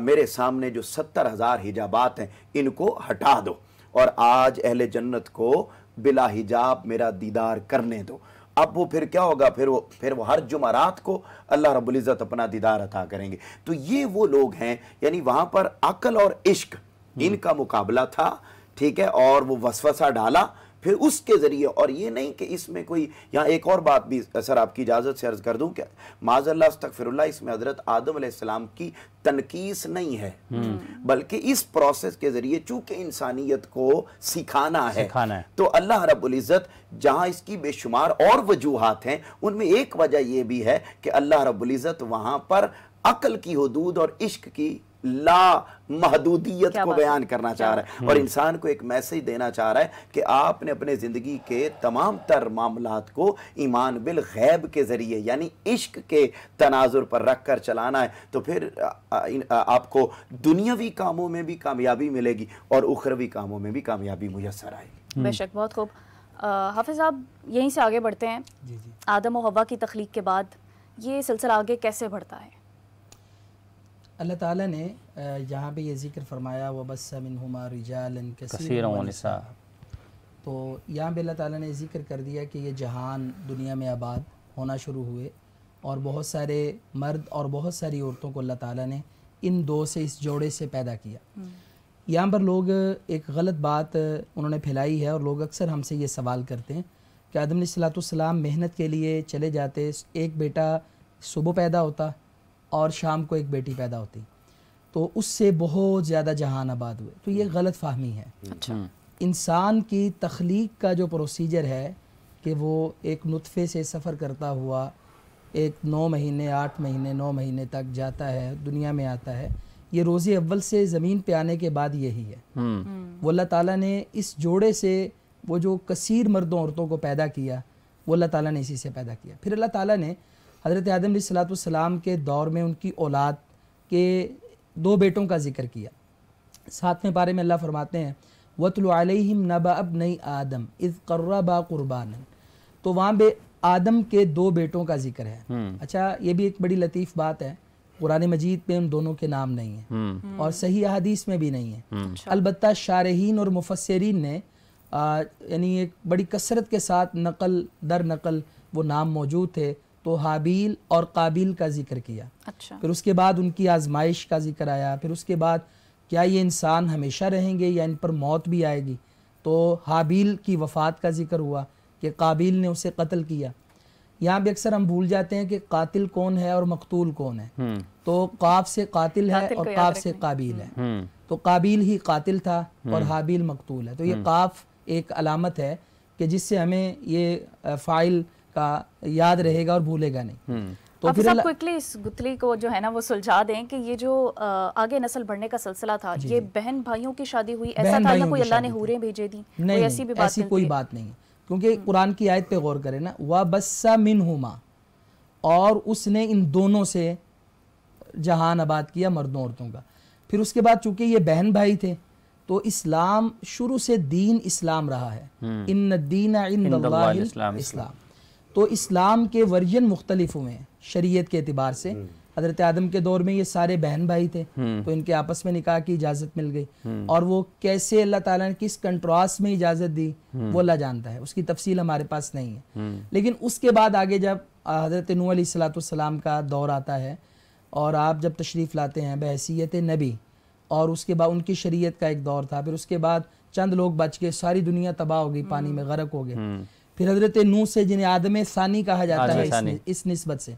میرے سامنے جو 70,000 حجابات ہیں ان کو ہٹا دو اور آج اہل جنت کو بلا حجاب میرا دیدار کرنے دو. اب وہ پھر کیا ہوگا, پھر وہ ہر جمعرات کو اللہ رب العزت اپنا دیدار عطا کریں گے. تو یہ وہ لوگ ہیں, یعنی وہاں پر عقل اور عشق ان کا مقابلہ تھا, ٹھیک ہے, اور وہ وسوسہ ڈالا پھر اس کے ذریعے. اور یہ نہیں کہ اس میں کوئی, یہاں ایک اور بات بھی سر آپ کی اجازت سے عرض کر دوں کہ معاذ اللہ استغفر اللہ, اس میں حضرت آدم علیہ السلام کی تنقیص نہیں ہے, بلکہ اس پروسیس کے ذریعے چونکہ انسانیت کو سکھانا ہے تو اللہ رب العزت جہاں اس کی بے شمار اور وجوہات ہیں ان میں ایک وجہ یہ بھی ہے کہ اللہ رب العزت وہاں پر عقل کی حدود اور عشق کی لا محدودیت کو بیان کرنا چاہ رہا ہے اور انسان کو ایک میسیج دینا چاہ رہا ہے کہ آپ نے اپنے زندگی کے تمام تر معاملات کو ایمان بالغیب کے ذریعے یعنی عشق کے تناظر پر رکھ کر چلانا ہے. تو پھر آپ کو دنیاوی کاموں میں بھی کامیابی ملے گی اور اخروی کاموں میں بھی کامیابی میسر آئے گی. بے شک, بہت خوب. حافظ صاحب یہیں سے آگے بڑھتے ہیں. آدم و حوا کی تخلیق کے بعد یہ سلسلہ آگے کیسے بڑھتا ہے؟ اللہ تعالیٰ نے یہاں پہ یہ ذکر فرمایا وَبَثَّ مِنْهُمَا رِجَالًا كَثِيرًا وَنِسَاءً. تو یہاں پہ اللہ تعالیٰ نے ذکر کر دیا کہ یہ جہان دنیا میں آباد ہونا شروع ہوئے اور بہت سارے مرد اور بہت ساری عورتوں کو اللہ تعالیٰ نے ان دو سے, اس جوڑے سے پیدا کیا. یہاں پر لوگ ایک غلط بات انہوں نے پھیلائی ہے اور لوگ اکثر ہم سے یہ سوال کرتے ہیں کہ آدم علیہ السلام محنت کے لیے چلے جاتے, ایک بیٹا صبح پیدا ہوتا اور شام کو ایک بیٹی پیدا ہوتی, تو اس سے بہت زیادہ جہان آباد ہوئے. تو یہ غلط فہمی ہے. انسان کی تخلیق کا جو پروسیجر ہے کہ وہ ایک نطفے سے سفر کرتا ہوا ایک 9 مہینے 8 مہینے 9 مہینے تک جاتا ہے, دنیا میں آتا ہے, یہ روز اول سے زمین پہ آنے کے بعد یہی ہے. وہ اللہ تعالیٰ نے اس جوڑے سے وہ جو کثیر مردوں عورتوں کو پیدا کیا وہ اللہ تعالیٰ نے اسی سے پیدا کیا. پھر اللہ تعالیٰ نے حضرت آدم علیہ السلام کے دور میں ان کی اولاد کے 2 بیٹوں کا ذکر کیا. 7ویں پارے میں اللہ فرماتے ہیں وَاتْلُ عَلَيْهِمْ نَبَأَ ابْنَيْ آدَمَ إِذْ قَرَّبَا قُرْبَانًا. تو وہاں پہ آدم کے 2 بیٹوں کا ذکر ہے. اچھا, یہ بھی ایک بڑی لطیف بات ہے, قرآن مجید پہ ان دونوں کے نام نہیں ہیں اور صحیح احادیث میں بھی نہیں ہیں. البتہ شارحین اور مفسرین نے یعنی ایک بڑی کثرت کے ساتھ نقل در نقل وہ نام موجود تھے. تو حابیل اور قابیل کا ذکر کیا. پھر اس کے بعد ان کی آزمائش کا ذکر آیا. پھر اس کے بعد کیا یہ انسان ہمیشہ رہیں گے یا ان پر موت بھی آئے گی. تو حابیل کی وفات کا ذکر ہوا کہ قابیل نے اسے قتل کیا. یہاں بھی اکثر ہم بھول جاتے ہیں کہ قاتل کون ہے اور مقتول کون ہے. تو قاف سے قاتل ہے اور قاف سے قابیل ہے. تو قابیل ہی قاتل تھا اور حابیل مقتول ہے. تو یہ قاف ایک علامت ہے کہ جس سے ہمیں یہ فاعل کا یاد رہے گا اور بھولے گا نہیں. تو پھر آپ کوئکلی اس گتھلی کو جو ہے نا وہ سلجھا دیں کہ یہ جو آگے نسل بڑھنے کا سلسلہ تھا یہ بہن بھائیوں کی شادی ہوئی, ایسا تھا یا کوئی اللہ نے حوریں بھیجے دی؟ نہیں, ایسی کوئی بات نہیں, کیونکہ قرآن کی آیت پہ غور کریں نا وَبَثَّ مِنْهُمَا, اور اس نے ان دونوں سے جہان آباد کیا مردوں عورتوں کا. پھر اس کے بعد چونکہ یہ بہن بھائی تھے تو اسلام شروع سے دین اسلام رہا ہے. ان الدین عند اللہ الاسلام. تو اسلام کے ورژن مختلف ہوئے ہیں شریعت کے اعتبار سے. حضرت آدم کے دور میں یہ سارے بہن بھائی تھے تو ان کے آپس میں نکاح کی اجازت مل گئی, اور وہ کیسے اللہ تعالیٰ نے کس کنٹراسٹ میں اجازت دی وہ اللہ جانتا ہے, اس کی تفصیل ہمارے پاس نہیں ہے. لیکن اس کے بعد آگے جب حضرت نوح علیہ السلام کا دور آتا ہے اور آپ جب تشریف لاتے ہیں بحیثیت نبی, اور اس کے بعد ان کی شریعت کا ایک دور تھا, پھر اس کے بعد چند لوگ بچ گئے, ساری دنیا تباہ ہو گئی, پانی میں غرق ہو گئے. پھر حضرت نوح سے جنہیں آدم ثانی کہا جاتا ہے اس نسبت سے,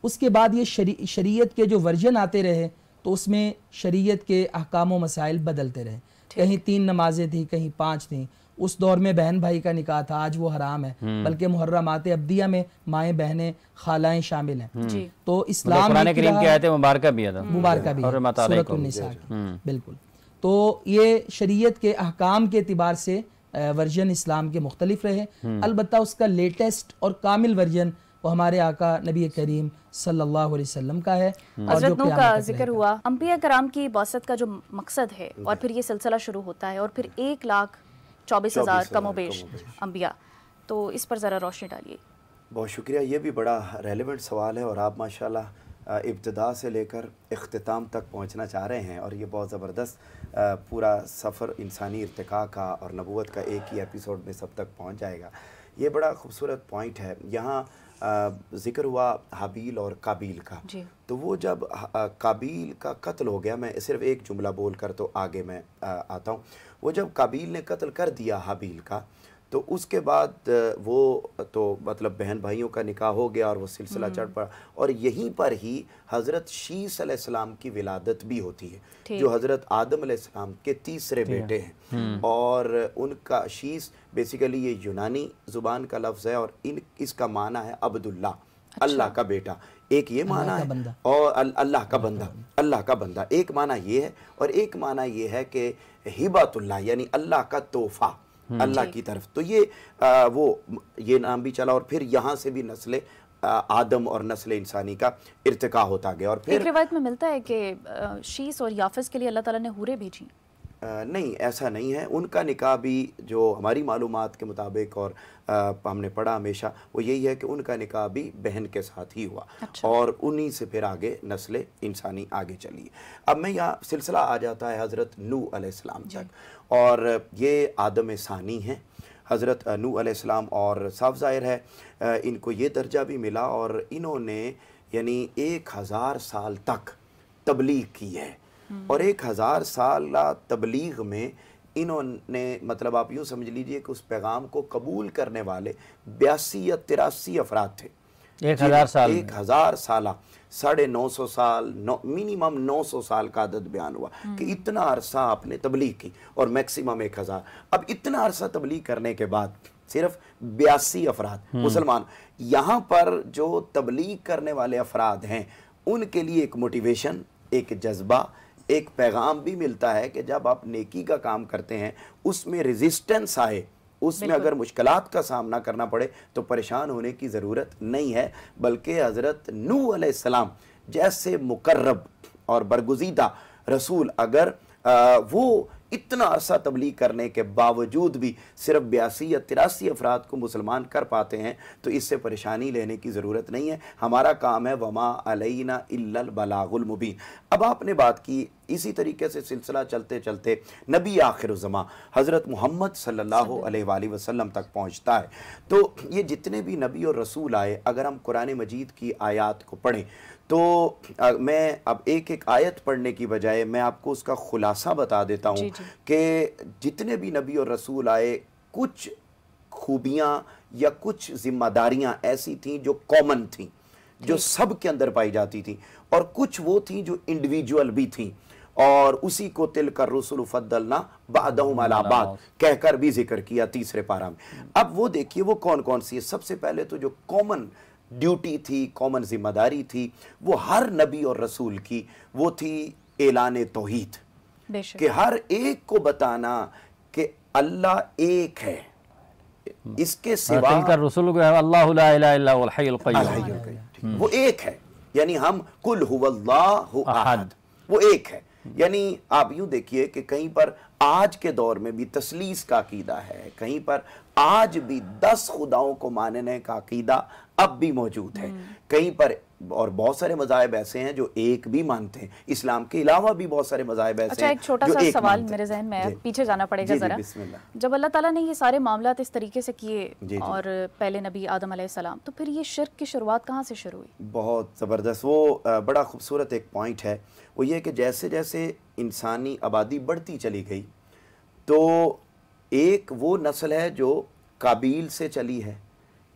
اس کے بعد یہ شریعت کے جو ورژن آتے رہے تو اس میں شریعت کے احکام و مسائل بدلتے رہے. کہیں 3 نمازیں تھیں, کہیں 5 تھیں. اس دور میں بہن بھائی کا نکاح تھا, آج وہ حرام ہے, بلکہ محرمات ابدیہ میں مائیں بہنیں خالائیں شامل ہیں. تو اسلام قرآن کریم کی آیت مبارکہ بھی ہے, سورۃ النساء. بالکل. تو یہ شریعت کے احکام کے اعتبار سے ورژن اسلام کے مختلف رہے، البتہ اس کا لیٹسٹ اور کامل ورژن وہ ہمارے آقا نبی کریم صلی اللہ علیہ وسلم کا ہے۔ حضرت نوح کا ذکر ہوا، انبیاء کرام کی بعثت کا جو مقصد ہے اور پھر یہ سلسلہ شروع ہوتا ہے اور پھر 1,24,000 کم و بیش انبیاء، تو اس پر ذرا روشنی ڈالیے۔ بہت شکریہ، یہ بھی بڑا ریلیونٹ سوال ہے اور آپ ماشاءاللہ ابتدا سے لے کر اختتام تک پہنچنا چاہ رہے ہیں، اور یہ بہت زبردست پورا سفر انسانی ارتقاء کا اور نبوت کا ایک ہی ایپیسوڈ میں سب تک پہنچ جائے گا۔ یہ بڑا خوبصورت پوائنٹ ہے۔ یہاں ذکر ہوا حابیل اور قابیل کا، تو وہ جب قابیل کا قتل ہو گیا، میں صرف ایک جملہ بول کر تو آگے میں آتا ہوں، وہ جب قابیل نے قتل کر دیا حابیل کا، تو اس کے بعد وہ تو مطلب بہن بھائیوں کا نکاح ہو گیا اور وہ سلسلہ چڑھ پڑا، اور یہیں پر ہی حضرت شیس علیہ السلام کی ولادت بھی ہوتی ہے، جو حضرت آدم علیہ السلام کے تیسرے بیٹے ہیں، اور ان کا شیس بیسیکلی یہ یونانی زبان کا لفظ ہے، اور اس کا معنی ہے عبداللہ، اللہ کا بیٹا، ایک یہ معنی ہے، اور اللہ کا بندہ، اللہ کا بندہ ایک معنی یہ ہے، اور ایک معنی یہ ہے کہ ہبۃ اللہ، یعنی اللہ کا تحفہ اللہ کی طرف، تو یہ نام بھی چلا، اور پھر یہاں سے بھی نسل آدم اور نسل انسانی کا ارتقاء ہوتا گیا۔ اور پھر ایک روایت میں ملتا ہے کہ شیس اور یافس کے لیے اللہ تعالیٰ نے حوریں بھیجی۔ نہیں، ایسا نہیں ہے، ان کا نکاح بھی جو ہماری معلومات کے مطابق اور ہم نے پڑھا ہمیشہ وہ یہی ہے کہ ان کا نکاح بھی بہن کے ساتھ ہی ہوا، اور انہی سے پھر آگے نسل انسانی آگے چلی۔ اب میں یہاں سلسلہ آ جاتا ہے حضرت نوح علیہ السلام تک، اور یہ آدم ثانی ہیں حضرت نوح علیہ السلام، اور صاف ظاہر ہے ان کو یہ درجہ بھی ملا، اور انہوں نے یعنی 1000 سال تک تبلیغ کی ہے، اور 1000 سالہ تبلیغ میں انہوں نے مطلب آپ یوں سمجھ لیجئے کہ اس پیغام کو قبول کرنے والے 82 یا 83 افراد تھے۔ 1000 سال 1000 سالہ 950 سال، منیمم 900 سال کا عدد بیان ہوا کہ اتنا عرصہ آپ نے تبلیغ کی، اور میکسیمم 1000۔ اب اتنا عرصہ تبلیغ کرنے کے بعد صرف 82 افراد مسلمان، یہاں پر جو تبلیغ کرنے والے افراد ہیں ان کے لیے ایک موٹیویشن، ایک جذبہ، ایک پیغام بھی ملتا ہے کہ جب آپ نیکی کا کام کرتے ہیں اس میں ریزسٹنس آئے، اس میں اگر مشکلات کا سامنا کرنا پڑے تو پریشان ہونے کی ضرورت نہیں ہے، بلکہ حضرت نوح علیہ السلام جیسے مقرب اور برگزیدہ رسول اگر وہ اتنا عرصہ تبلیغ کرنے کے باوجود بھی صرف 82 یا 83 افراد کو مسلمان کر پاتے ہیں تو اس سے پریشانی لینے کی ضرورت نہیں ہے، ہمارا کام ہے وما علینا الا البلاغ المبین۔ اب آپ نے بات کی، اسی طریقے سے سلسلہ چلتے چلتے نبی آخر الزمان حضرت محمد صلی اللہ علیہ وآلہ وسلم تک پہنچتا ہے، تو یہ جتنے بھی نبی اور رسول آئے، اگر ہم قرآن مجید کی آیات کو پڑھیں تو میں اب ایک ایک آیت پڑھنے کی بجائے میں آپ کو اس کا خلاصہ بتا دیتا ہوں کہ جتنے بھی نبی اور رسول آئے کچھ خوبیاں یا کچھ ذمہ داریاں ایسی تھیں جو کامن تھیں، جو سب کے اندر پائی جاتی تھیں، اور کچھ وہ تھیں جو انڈیویجول بھی تھیں، اور اسی کو تلک الرسل فضلنا بعضهم علی بعض کہہ کر بھی ذکر کیا تیسرے پارہ میں۔ اب وہ دیکھیے وہ کون کون سی ہے۔ سب سے پہلے تو جو کامن ڈیوٹی تھی، کامن ذمہ داری تھی، وہ ہر نبی اور رسول کی، وہ تھی اعلان توحید، کہ ہر ایک کو بتانا کہ اللہ ایک ہے، اس کے سوا رسول کو اللہ لا الہ الا هو الحی القیوم، وہ ایک ہے، یعنی ہم قل هو اللہ احد، وہ ایک ہے۔ یعنی آپ یوں دیکھیے کہ کہیں پر آج کے دور میں بھی تثلیث کا عقیدہ ہے، کہیں پر آج بھی 10 خداؤں کو ماننے کا عقیدہ اب بھی موجود ہے، کہیں پر اور بہت سارے مذاہب ایسے ہیں جو ایک بھی مانتے ہیں، اسلام کے علاوہ بھی بہت سارے مذاہب ایسے ہیں۔ ایک چھوٹا سا سوال میرے ذہن میں ہے، پیچھے جانا پڑے گا ذرا۔ جب اللہ تعالیٰ نے یہ سارے معاملات اس طریقے سے کیے اور پہلے نبی آدم علیہ السلام، تو پھر یہ شرک کی شروعات کہاں سے شروع ہوئی؟ بہت زبردست، وہ بڑا خوبصورت ایک پوائنٹ ہے، وہ یہ کہ جیسے جیسے انسانی آبادی بڑھتی چلی گئی تو ایک وہ نسل ہے جو قابیل سے چلی ہے،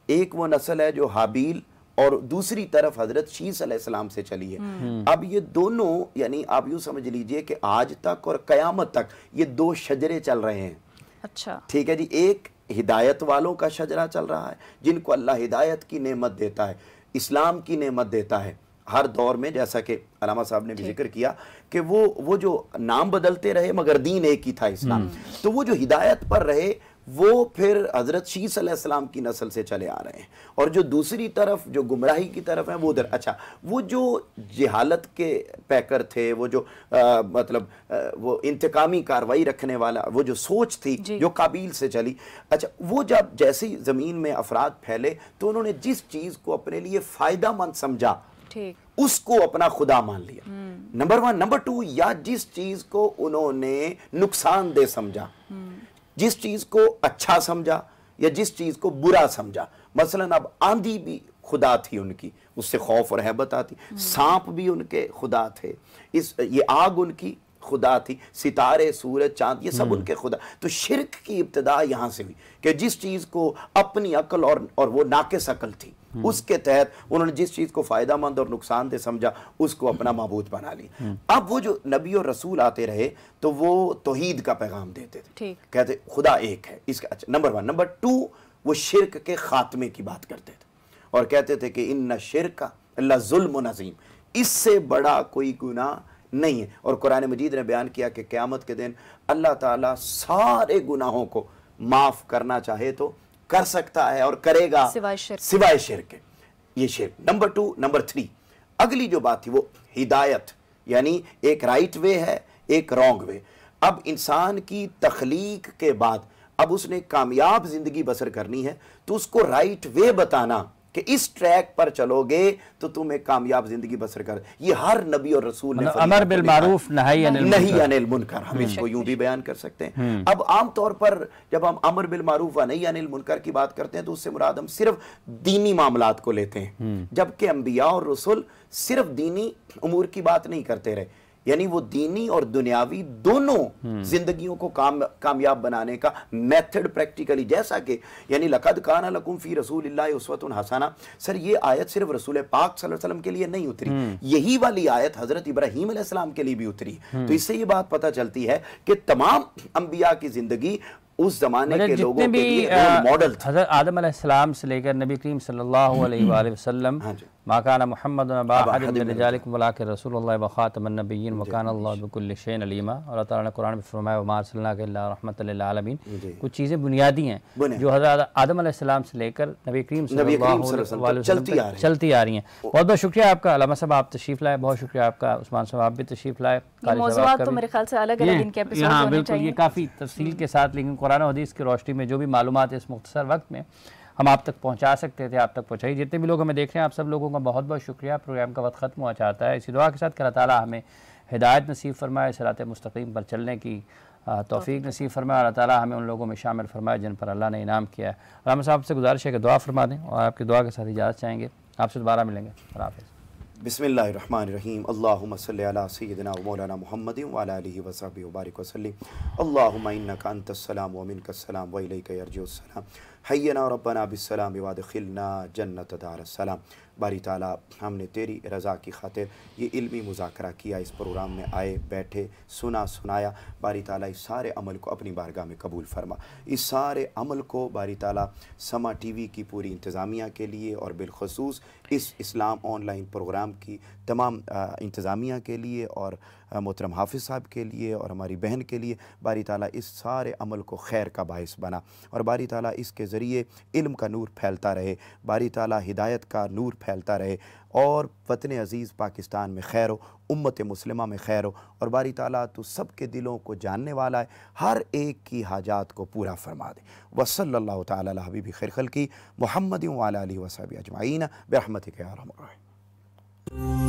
ایک وہ نسل ہے جو حابیل، اور دوسری طرف حضرت شیس علیہ السلام سے چلی ہے۔ اب یہ دونوں یعنی آپ یوں سمجھ لیجئے کہ آج تک اور قیامت تک یہ 2 شجرے چل رہے ہیں۔ اچھا ٹھیک ہے جی، ایک ہدایت والوں کا شجرہ چل رہا ہے جن کو اللہ ہدایت کی نعمت دیتا ہے، اسلام کی نعمت دیتا ہے ہر دور میں، جیسا کہ علامہ صاحب نے بھی ذکر کیا کہ وہ جو نام بدلتے رہے مگر دین ایک ہی تھا اسلام، تو وہ جو ہدایت پر رہے وہ پھر حضرت شیس علیہ السلام کی نسل سے چلے آ رہے ہیں، اور جو دوسری طرف جو گمراہی کی طرف ہیں وہ ادھر. اچھا وہ جو جہالت کے پیکر تھے، وہ جو وہ انتقامی کاروائی رکھنے والا وہ جو سوچ تھی جو قابیل سے چلی، اچھا وہ جب جیسی زمین میں افراد پھیلے تو انہوں نے جس چیز کو اپنے لیے فائدہ مند سمجھا اس کو اپنا خدا مان لیا، نمبر 1. نمبر 2، یا جس چیز کو انہوں نے نقصان دہ سمجھا، جس چیز کو اچھا سمجھا یا جس چیز کو برا سمجھا. مثلا اب آندھی بھی خدا تھی ان کی، اس سے خوف اور ہیبت آتی. سانپ بھی ان کے خدا تھے، یہ آگ ان کی خدا تھی، ستارے، سورج، چاند، یہ سب ان کے خدا. تو شرک کی ابتدا یہاں سے ہوئی کہ جس چیز کو اپنی عقل اور وہ ناقص عقل تھی اس کے تحت انہوں نے جس چیز کو فائدہ مند اور نقصان دہ سمجھا اس کو اپنا معبود بنا لی. اب وہ جو نبی اور رسول آتے رہے تو وہ توحید کا پیغام دیتے تھے، کہتے خدا ایک ہے. اس کا اچھا نمبر 1. نمبر 2، وہ شرک کے خاتمے کی بات کرتے تھے اور کہتے تھے کہ ان شرک لظلم عظیم، اس سے بڑا کوئی گناہ نہیں ہے. اور قرآن مجید نے بیان کیا کہ قیامت کے دن اللہ تعالیٰ سارے گناہوں کو معاف کرنا چاہے تو کر سکتا ہے اور کرے گا سوائے شرک. یہ شرک. نمبر 2. نمبر 3، اگلی جو بات تھی وہ ہدایت، یعنی ایک رائٹ وے ہے ایک رانگ وے. اب انسان کی تخلیق کے بعد اب اس نے کامیاب زندگی بسر کرنی ہے تو اس کو رائٹ وے بتانا کہ اس ٹریک پر چلو گے تو تم ایک کامیاب زندگی بسر کر. یہ ہر نبی اور رسول نے امر بالمعروف نہی عن المنکر، ہم اس کو یوں بھی بیان کر سکتے ہیں. اب عام طور پر جب ہم امر بالمعروف و نہی عن المنکر کی بات کرتے ہیں تو اس سے مراد ہم صرف دینی معاملات کو لیتے ہیں، جبکہ انبیاء اور رسول صرف دینی امور کی بات نہیں کرتے رہے، یعنی وہ دینی اور دنیاوی دونوں زندگیوں کو کامیاب بنانے کا میتھڈ پریکٹیکلی، جیسا کہ یعنی لقد کان لکم فی رسول اللہ اسوۃ حسنہ. سر یہ آیت صرف رسول پاک صلی اللہ علیہ وسلم کے لیے نہیں اتری، یہی والی آیت حضرت ابراہیم علیہ السلام کے لیے بھی اتری. تو اس سے یہ بات پتہ چلتی ہے کہ تمام انبیاء کی زندگی اس زمانے کے لوگوں کے لیے رول ماڈل تھا. حضرت آدم علیہ السلام سے لے کر نبی کریم صلی اللہ علیہ وآلہ وسلم، ما کان محمد ابا احد من رجالکم ولکن رسول اللہ وخاتم النبیین وکان اللہ بکل شیء علیما. اللہ تعالیٰ نے قرآن میں فرمایا وما ارسلناک الا رحمۃ للعالمین. کچھ چیزیں بنیادی ہیں جو حضرت آدم علیہ السلام سے لے کر نبی کریم صلی اللہ علیہ وسلم چلتی آ رہی ہیں. بہت بہت شکریہ آپ کا علامہ صاحب، آپ تشریف لائے. بہت شکریہ آپ کا عثمان صاحب، آپ بھی تشریف لائے. موضوعات تو میرے خیال سے الگ الگ ان کے ایپیسوڈ ہونے چاہیے. یہ کافی تفصیل کے ساتھ، لیکن قرآن و حدیث کی روشنی میں جو بھی معلومات اس مختصر وقت میں ہم آپ تک پہنچا سکتے تھے آپ تک پہنچائی. جتنے بھی لوگ ہمیں دیکھ رہے ہیں آپ سب لوگوں کا بہت بہت شکریہ. پروگرام کا وقت ختم ہوا چاہتا ہے. اسی دعا کے ساتھ کہ اللہ تعالیٰ ہمیں ہدایت نصیب فرمائے، صراط مستقیم پر چلنے کی توفیق نصیب فرمائے. اللہ تعالیٰ ہمیں ان لوگوں میں شامل فرمائے جن پر اللہ نے انعام کیا ہے. علامہ صاحب سے گزارش ہے کہ دعا فرما دیں اور آپ کی دعا کے ساتھ اجازت چاہیں گے. آپ سے دوبارہ ملیں گے. اللہ حافظ. بسم اللہ الرحمن الرحیم. اللہم صلی علی سیدنا و مولانا محمد وعلی آلہ وصحبہ وبارک وسلم. اللہم انک انت السلام ومنک السلام والیک یرجع السلام. حینا ربنا بالسلام وادخلنا جنت دار السلام. باری تعالیٰ ہم نے تیری رضا کی خاطر یہ علمی مذاکرہ کیا، اس پروگرام میں آئے، بیٹھے، سنا، سنایا. باری تعالیٰ اس سارے عمل کو اپنی بارگاہ میں قبول فرما. اس سارے عمل کو باری تعالیٰ سما ٹی وی کی پوری انتظامیہ کے لیے اور بالخصوص اس اسلام آن لائن پروگرام کی تمام انتظامیہ کے لیے اور محترم حافظ صاحب کے لیے اور ہماری بہن کے لیے باری تعالیٰ اس سارے عمل کو خیر کا باعث بنا. اور باری تعالیٰ اس کے ذریعے علم کا نور پھیلتا رہے، باری تعالیٰ ہدایت کا نور پھیلتا رہے اور وطن عزیز پاکستان میں خیر ہو، امت مسلمہ میں خیر ہو. اور باری تعالیٰ تو سب کے دلوں کو جاننے والا ہے، ہر ایک کی حاجات کو پورا فرما دے. وصلی اللہ تعالیٰ علی حبیب خیر خلقی محمد وعلی آلہ وصحبہ اجمعین برحمتک یا ارحم الراحمین.